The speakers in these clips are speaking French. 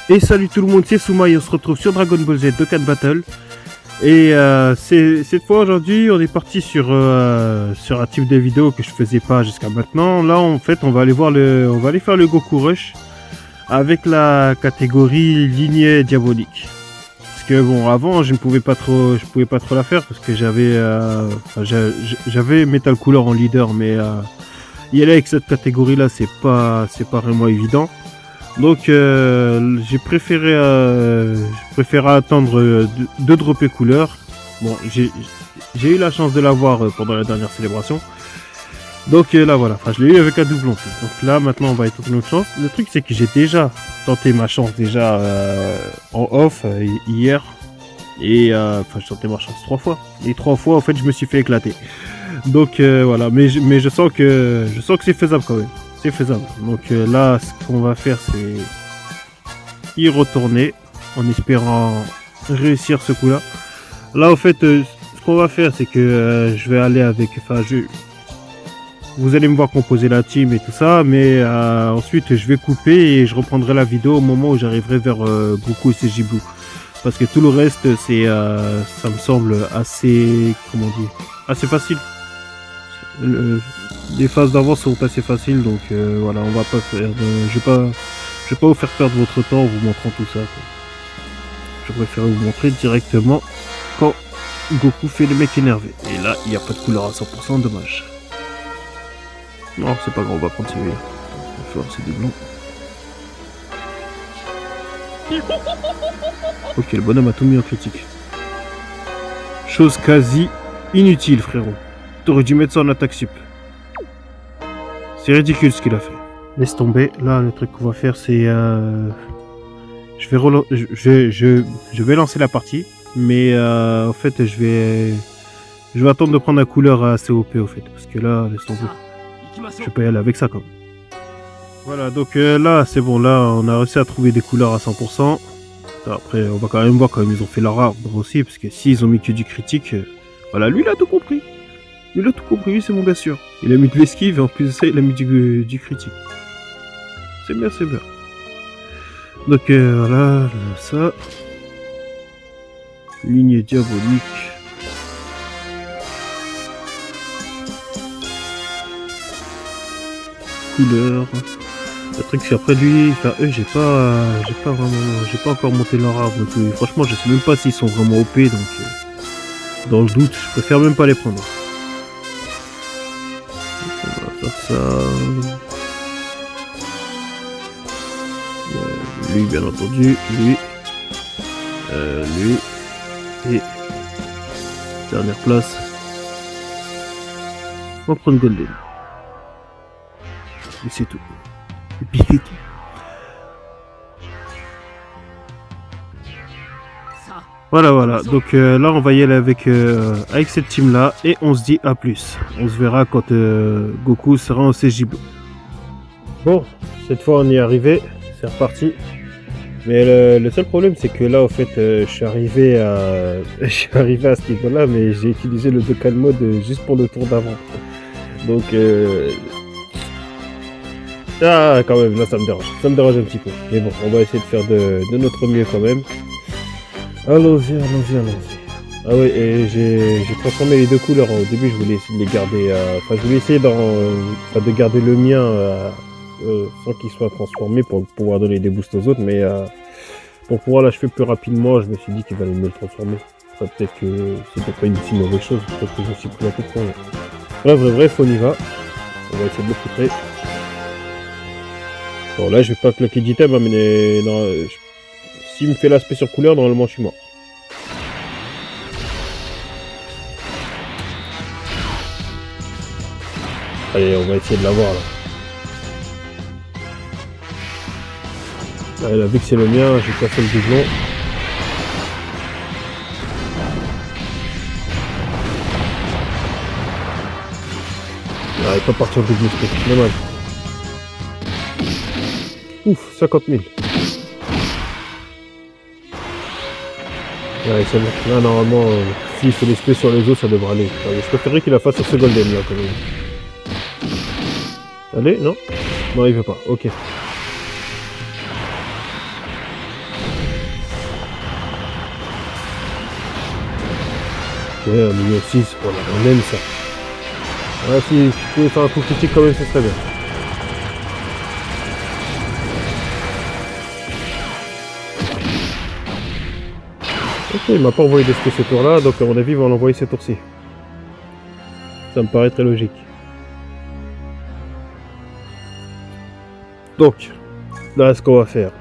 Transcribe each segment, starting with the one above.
Et salut tout le monde, c'est Soumaï, on se retrouve sur Dragon Ball Z Dokkan Battle. Et cette fois aujourd'hui, on est parti sur un type de vidéo que je faisais pas jusqu'à maintenant. Là, en fait, on va aller faire le Goku Rush avec la catégorie lignée diabolique. Parce que bon, avant, je pouvais pas trop la faire parce que j'avais Metal Cooler en leader, mais y aller avec cette catégorie-là, c'est pas vraiment évident. Donc j'ai préféré attendre de dropper couleur. Bon, j'ai eu la chance de l'avoir pendant la dernière célébration. Donc là voilà, enfin je l'ai eu avec un doublon. Donc là maintenant on va y tenter notre chance. Le truc c'est que j'ai déjà tenté ma chance en off hier. Et enfin j'ai tenté ma chance 3 fois. Et 3 fois en fait je me suis fait éclater. Donc voilà, mais je sens que c'est faisable quand même. C'est faisable. Donc là, ce qu'on va faire, c'est y retourner en espérant réussir ce coup-là. Là, en fait, ce qu'on va faire, c'est que je vais aller avec... Enfin, vous allez me voir composer la team et tout ça, mais ensuite, je vais couper et je reprendrai la vidéo au moment où j'arriverai vers Goku et CJ Blue. Parce que tout le reste, c'est, ça me semble assez... Comment dire, assez facile. Les phases d'avant sont assez faciles, donc voilà, on va pas faire je vais pas vous faire perdre votre temps en vous montrant tout ça, quoi. Je préfère vous montrer directement quand Goku fait le mec énervé. Et là, il n'y a pas de couleur à 100%, dommage. Non, c'est pas grave, on va prendre celui-là. On va faire ces doublons. Ok, le bonhomme a tout mis en critique. Chose quasi inutile, frérot. T'aurais dû mettre ça en attaque sup. C'est ridicule ce qu'il a fait. Laisse tomber. Là, le truc qu'on va faire, c'est... Je vais lancer la partie. Mais en fait, je vais attendre de prendre la couleur assez OP, au fait. Parce que là, laisse tomber. Je vais pas y aller avec ça, quand même. Voilà, donc là, c'est bon. Là, on a réussi à trouver des couleurs à 100%. Après, on va quand même voir quand ils ont fait leur arbre aussi. Parce que s'ils ont mis que du critique... voilà, lui, il a tout compris. Il a tout compris, lui c'est mon gars sûr. Il a mis de l'esquive et en plus de ça il a mis du critique. C'est bien, c'est bien. Donc voilà, ça. Ligne diabolique. Couleur. Le truc c'est après lui, enfin eux j'ai pas encore monté leur arbre. Donc, franchement je sais même pas s'ils sont vraiment OP, donc dans le doute je préfère même pas les prendre. Ça. Lui bien entendu, lui et dernière place. On va prendre Golden. Et c'est tout. Et puis c'est tout. Voilà, donc là on va y aller avec cette team là et on se dit à plus. On se verra quand Goku sera en CJ Blue. Bon, cette fois on y est arrivé, c'est reparti. Mais le seul problème c'est que là en fait je suis arrivé à ce niveau là, mais j'ai utilisé le Dokkan Mode juste pour le tour d'avant. Donc quand même là ça me dérange un petit peu. Mais bon, on va essayer de faire de notre mieux quand même. Allons-y. Ah ouais, et j'ai transformé les deux couleurs. Au début, je voulais essayer de les garder. Enfin, je voulais essayer de garder le mien sans qu'il soit transformé pour pouvoir donner des boosts aux autres. Mais pour pouvoir l'achever plus rapidement, je me suis dit qu'il valait mieux le transformer. Enfin, peut-être que c'était pas une si mauvaise chose. Peut-être que je me suis pris la tête pour rien. Bref, on y va. On va essayer de le poutrer. Bon, là, je vais pas claquer d'item, mais non. S'il me fait l'aspect sur couleur, normalement je suis mort. Allez, on va essayer de l'avoir là. Allez, là, vu que c'est le mien, j'ai cassé le doublon. Ah, il peut partir du boost, c'est dommage. Ouf, 50 000. Ouais, là normalement, s'il fait l'esprit sur les os, ça devrait aller. Je préférerais qu'il la fasse sur ce Golden là quand même. Allez, non? Non, il veut pas, ok. Ok, 1,6 million, voilà, on aime ça. Ouais, si tu pouvais faire un coup critique quand même, ce serait bien. Ok, il m'a pas envoyé d'esprit ce tour-là, donc à mon avis, il va l'envoyer ce tour-ci. Ça me paraît très logique. Donc, là, ce qu'on va faire.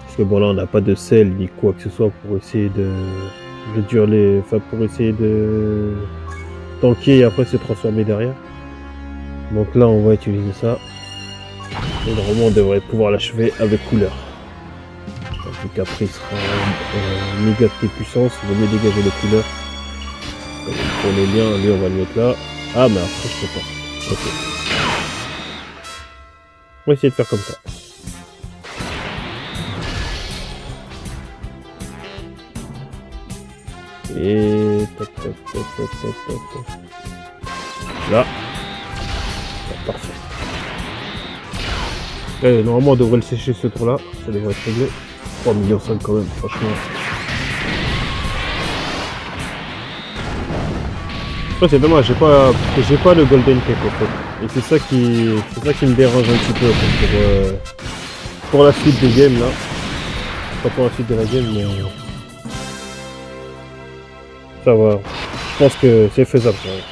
Parce que bon, là, on n'a pas de sel ni quoi que ce soit pour essayer de réduire les. Enfin, pour essayer de tanker et après se transformer derrière. Donc là, on va utiliser ça. Et normalement, on devrait pouvoir l'achever avec couleur. Vu qu'après, il sera méga de puissance, il vaut mieux dégager les couleurs. Pour les liens, lui, on va le mettre là. Ah, mais après, je peux pas. Ok. On va essayer de faire comme ça. Et... Là. Parfait. Normalement, on devrait le sécher ce tour-là. Ça devrait être réglé. 3,5 millions quand même, franchement. Ouais, c'est dommage, j'ai pas le golden cake en fait. Et c'est ça qui me dérange un petit peu en fait, pour la suite des games là. Pas pour la suite de la game, mais ça va. Je pense que c'est faisable. Ouais.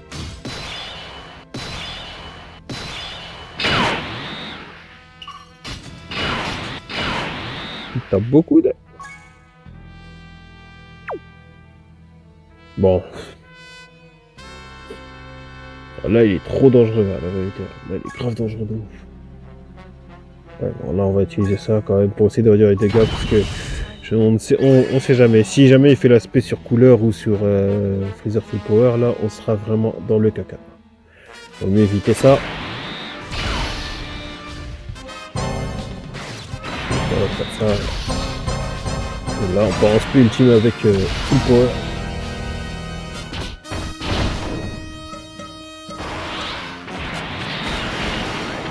T'as beaucoup de... Bon. Là, il est trop dangereux, là, la vérité. Là, il est grave dangereux de ouf. Ouais, bon, là, on va utiliser ça quand même pour essayer de réduire les dégâts parce que on sait jamais. Si jamais il fait l'aspect sur couleur ou sur Freezer Full Power, là, on sera vraiment dans le caca. Vaut mieux éviter ça. On va faire ça. Et là, on part en split ultime avec Full Power.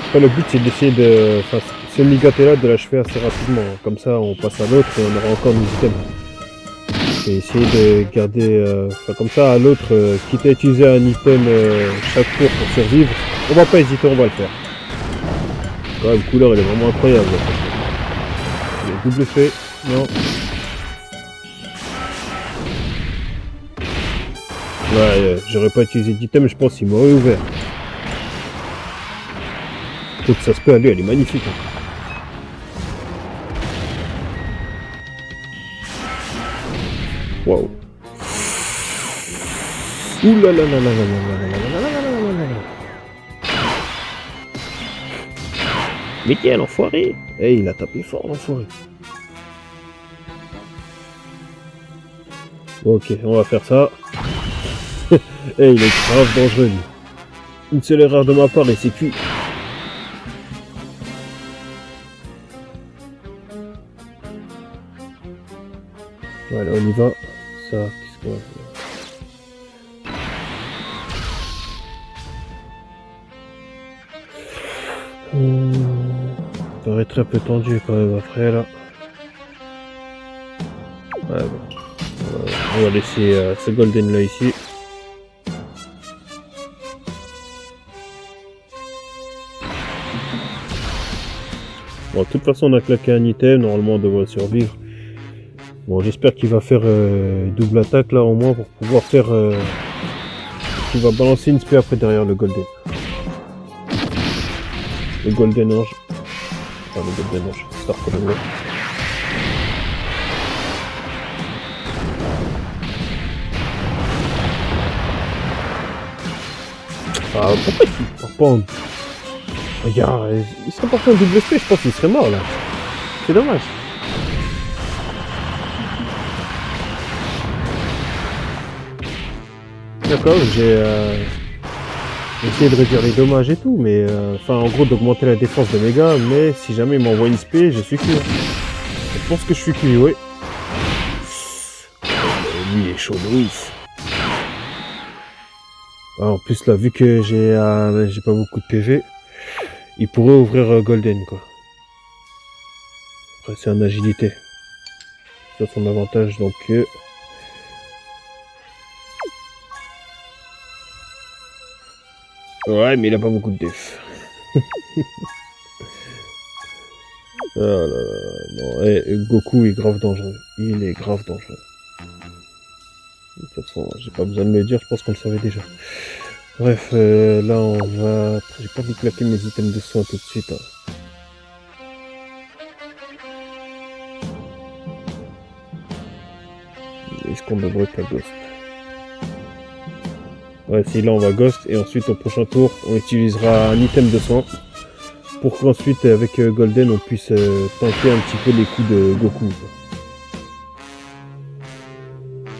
Après, le but, c'est d'essayer de... Enfin, ce Nigatella de l'achever assez rapidement. Comme ça, on passe à l'autre et on aura encore nos items. Et essayer de garder... Enfin, comme ça, à l'autre, quitte à utiliser un item chaque tour pour survivre, on va pas hésiter, on va le faire. Quand même, couleur, elle est vraiment incroyable. Le double fait, non. Ouais, j'aurais pas utilisé d'item, je pense qu'il m'aurait ouvert. Donc ça se peut aller, elle est magnifique. Hein. Waouh. Ouh là là là là là là là là là là là. Mais quel enfoiré! Eh, il a tapé fort l'enfoiré. Ok, on va faire ça. Eh, il est grave dangereux lui. Une seule erreur de ma part et c'est cuit. Voilà, on y va. Ça, qu'est-ce qu'on va faire? Ça va être un peu tendu quand même après là. Ouais, bon. On va laisser ce golden là ici. Bon, de toute façon on a claqué un item, normalement on devrait survivre. Bon, j'espère qu'il va faire double attaque là au moins pour pouvoir faire... qu'il va balancer une spé après derrière le golden. Le golden ange. Enfin le golden ange, Star Golden. Ah, pourquoi il part pas en... Regarde, il serait parti en double spé, je pense qu'il serait mort là. C'est dommage. D'accord, j'ai essayé de réduire les dommages et tout, mais enfin en gros d'augmenter la défense de Mega, mais si jamais il m'envoie une spé, je suis cuit. Je pense que je suis cuit, oui. Lui il est chaud de ouf. Ah, en plus là, vu que j'ai pas beaucoup de PV, il pourrait ouvrir Golden quoi. Après c'est en agilité. C'est son avantage donc... Ouais, mais il a pas beaucoup de def. Ah là là, non, Goku est grave dangereux. Il est grave dangereux. De toute façon, j'ai pas besoin de le dire, je pense qu'on le savait déjà. Bref, là on va... J'ai pas envie de claquer mes items de soins tout de suite. Hein. Est-ce qu'on devrait pas Ghost? Ouais, si là on va Ghost, et ensuite au prochain tour, on utilisera un item de soin. Pour qu'ensuite, avec Golden, on puisse tenter un petit peu les coups de Goku.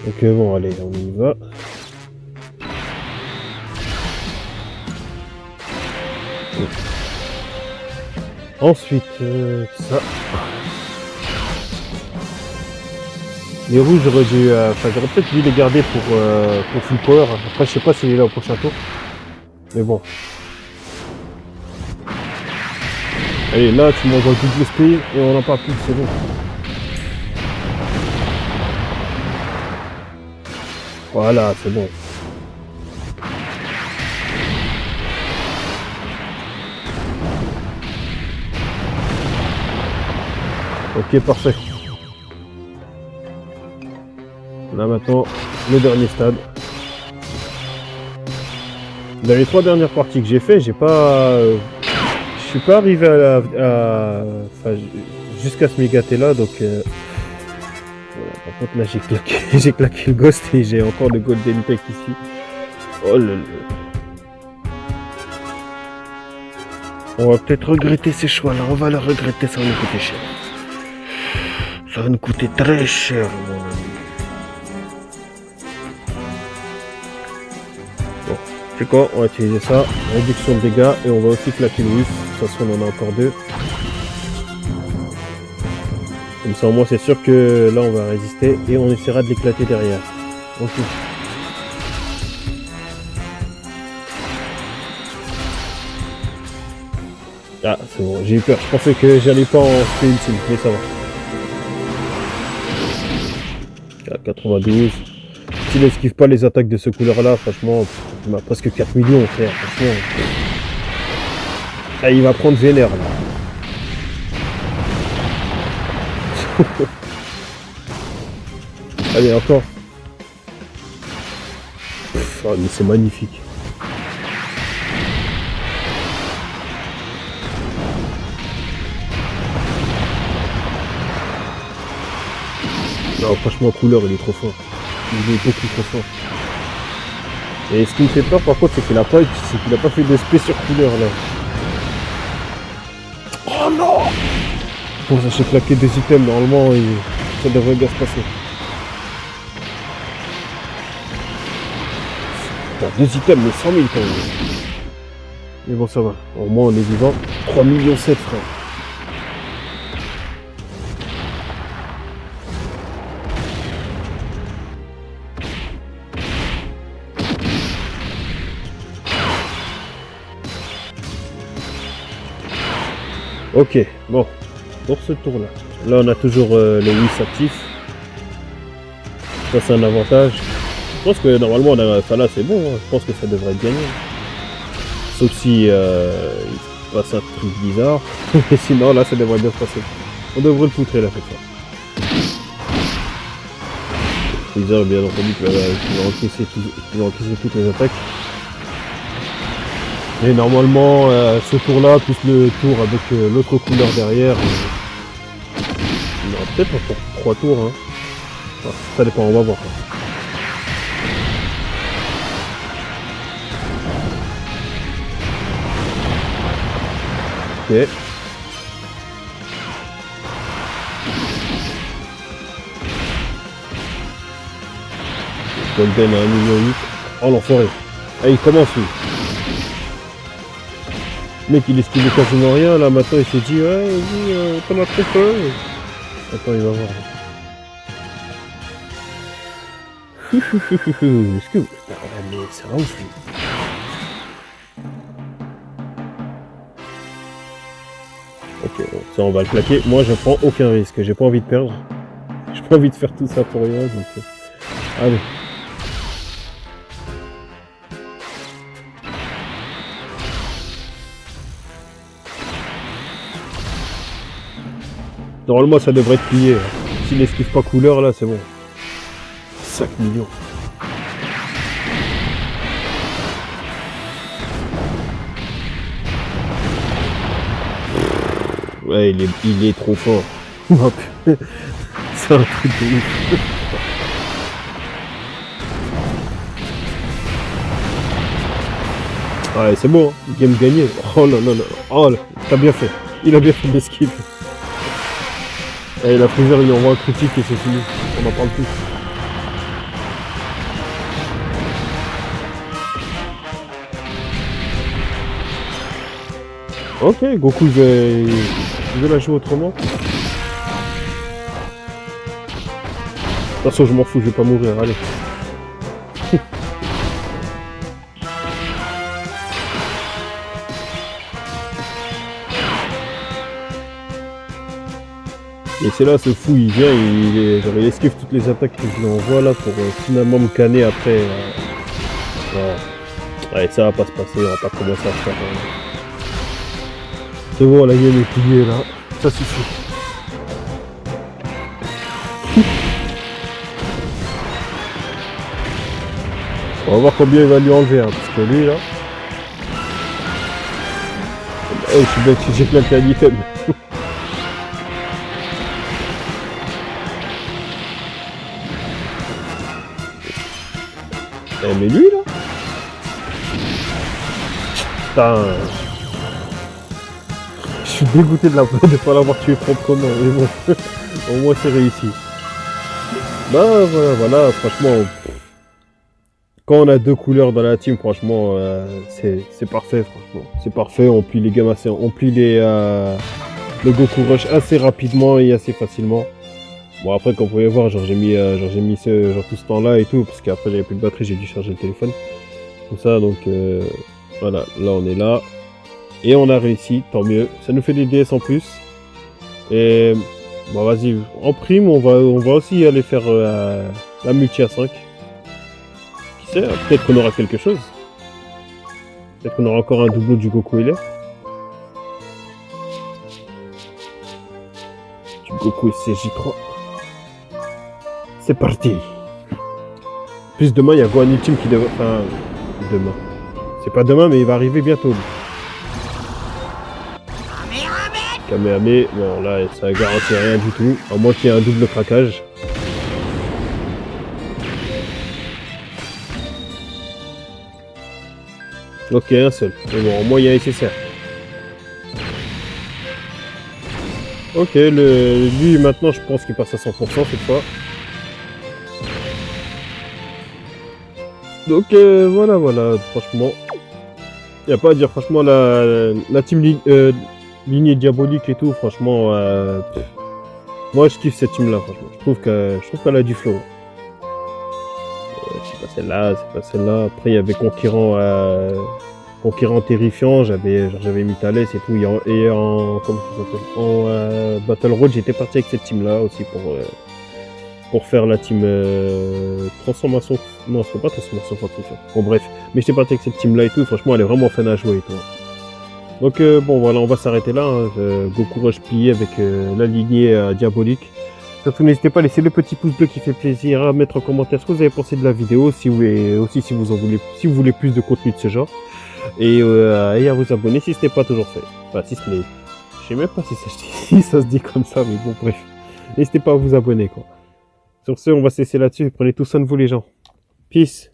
Donc bon, allez, on y va. Ensuite, ça. Les rouges, j'aurais dû... j'aurais peut-être dû les garder pour full power. Après, je sais pas s'il est là au prochain tour. Mais bon. Allez, là, tu m'envoies double speed et on n'en parle plus, c'est bon. Voilà, c'est bon. Ok, parfait. Là maintenant, le dernier stade. Dans les 3 dernières parties que j'ai fait, j'ai pas... je suis pas arrivé jusqu'à ce mégaté là, donc... Voilà, par contre là j'ai claqué le Ghost et j'ai encore le Golden Peck ici. Oh là là. On va peut-être regretter ces choix là, on va le regretter, ça va nous coûter cher. Ça va nous coûter très cher mon ami. Bon, c'est quoi, on va utiliser ça, réduction de dégâts et on va aussi claquer le whiff, de toute façon on en a encore 2. Comme ça au moins c'est sûr que là on va résister et on essaiera de l'éclater derrière. Ok. Ah c'est bon, j'ai eu peur, je pensais que j'allais pas en spé ultime, mais ça va. 92. S'il esquive pas les attaques de ce couleur là, franchement, il m'a presque 4 millions frère, franchement. Ah, il va prendre vénère là. Allez, encore. Oh, mais c'est magnifique. Non, franchement, couleur, il est trop fort. Il est beaucoup trop fort. Et ce qui me fait peur, par contre, c'est qu'il a pas fait de spé sur couleur, là. Oh non! Bon, ça s'est claqué des items, normalement, ça devrait bien se passer. Putain, 2 items, mais 100 000 quand même. Mais bon, ça va. Au moins, on est vivant. 3,7 millions, frère. Ok, bon, pour ce tour là, on a toujours le whiff actif. Ça c'est un avantage. Je pense que normalement on a... Enfin là c'est bon, hein. Je pense que ça devrait être gagné. Sauf si il se passe un truc bizarre. Et sinon là ça devrait bien se passer. On devrait le poutrer là cette fois. Freezer bien entendu qui va encaisser toutes les attaques. Et normalement, ce tour-là, plus le tour avec l'autre couleur derrière, il y aura peut-être encore 3 tours. Hein. Enfin, ça dépend, on va voir. Ok. Golden à 1,8 million. Oh l'enfoiré. Ah, il commence lui. Le mec il esquivait quasiment rien, là maintenant il s'est dit ouais vas-y t'en as trop peur. Attends il va voir. Est-ce que... mais c'est un ouf lui. Ok bon, ça on va le claquer. Moi je prends aucun risque, j'ai pas envie de perdre. J'ai pas envie de faire tout ça pour rien donc... Allez. Normalement, ça devrait être plié. S'il esquive pas couleur, là, c'est bon. 5 millions. Ouais, il est trop fort. C'est un truc de ouf. Ouais, c'est bon, hein. Game gagné. Oh là là là. Oh là, t'as bien fait. Il a bien fait l'esquive. Et la Freezer, il envoie un critique et c'est fini. On n'en parle plus. Ok, Goku, je vais la jouer autrement. De toute façon, je m'en fous, je vais pas mourir, allez. Et c'est là, ce fou, il vient, il esquive toutes les attaques que je lui envoie là pour finalement me canner après. Ouais, ça va pas se passer, on va pas commencer à faire. C'est bon, la game est pliée là, ça suffit. On va voir combien il va lui enlever, hein, parce que lui là. Oh, je suis bête, j'ai plein d'item. Mais lui là. Putain. Je suis dégoûté de ne pas l'avoir tué proprement, mais bon. Au moins c'est réussi. Bah voilà, franchement. Quand on a deux couleurs dans la team, franchement, c'est parfait, franchement. C'est parfait, on plie les gammes assez, on plie le Goku Rush assez rapidement et assez facilement. Bon après, comme vous pouvez voir, j'ai mis tout ce temps-là et tout, parce qu'après j'avais plus de batterie, j'ai dû charger le téléphone. Tout ça, donc voilà, là on est là. Et on a réussi, tant mieux. Ça nous fait des DS en plus. Et bon vas-y, en prime, on va aussi aller faire la multi à 5. Peut-être qu'on aura quelque chose. Peut-être qu'on aura encore un doublot du Goku LR. Du Goku SCJ3. C'est parti. Plus demain, il y a Gohan Ultime qui devrait... Enfin, demain. C'est pas demain, mais il va arriver bientôt. Kamehameha. Bon, là, ça garantit rien du tout. À moins qu'il y ait un double craquage. Ok, un seul. Mais bon, au moins il y a un SSR. Ok, lui maintenant je pense qu'il passe à 100% cette fois. Donc voilà, franchement. Il n'y a pas à dire, franchement, la team lignée diabolique et tout, franchement, moi je kiffe cette team là, franchement. Je trouve qu'elle a du flow. C'est pas celle-là, c'est pas celle-là. Après, il y avait Conquérant terrifiant, j'avais mis Thalès et tout. Et en Battle Road, j'étais parti avec cette team là aussi pour faire la team transformation. Non, c'était pas transformation fortifiante. Bon, bref. Mais j'étais parti avec cette team là et tout. Franchement, elle est vraiment fun à jouer et tout. Donc, bon, voilà, on va s'arrêter là. Hein. Goku Rush plié avec la lignée diabolique. Surtout, n'hésitez pas à laisser le petit pouce bleu qui fait plaisir, à mettre en commentaire ce que vous avez pensé de la vidéo, si vous voulez plus de contenu de ce genre. Et à vous abonner si ce n'est pas toujours fait. Enfin, si ce n'est... Je sais même pas si ça se dit comme ça, mais bon, bref. N'hésitez pas à vous abonner, quoi. Sur ce, on va se laisser là-dessus. Prenez tout soin de vous, les gens. Peace.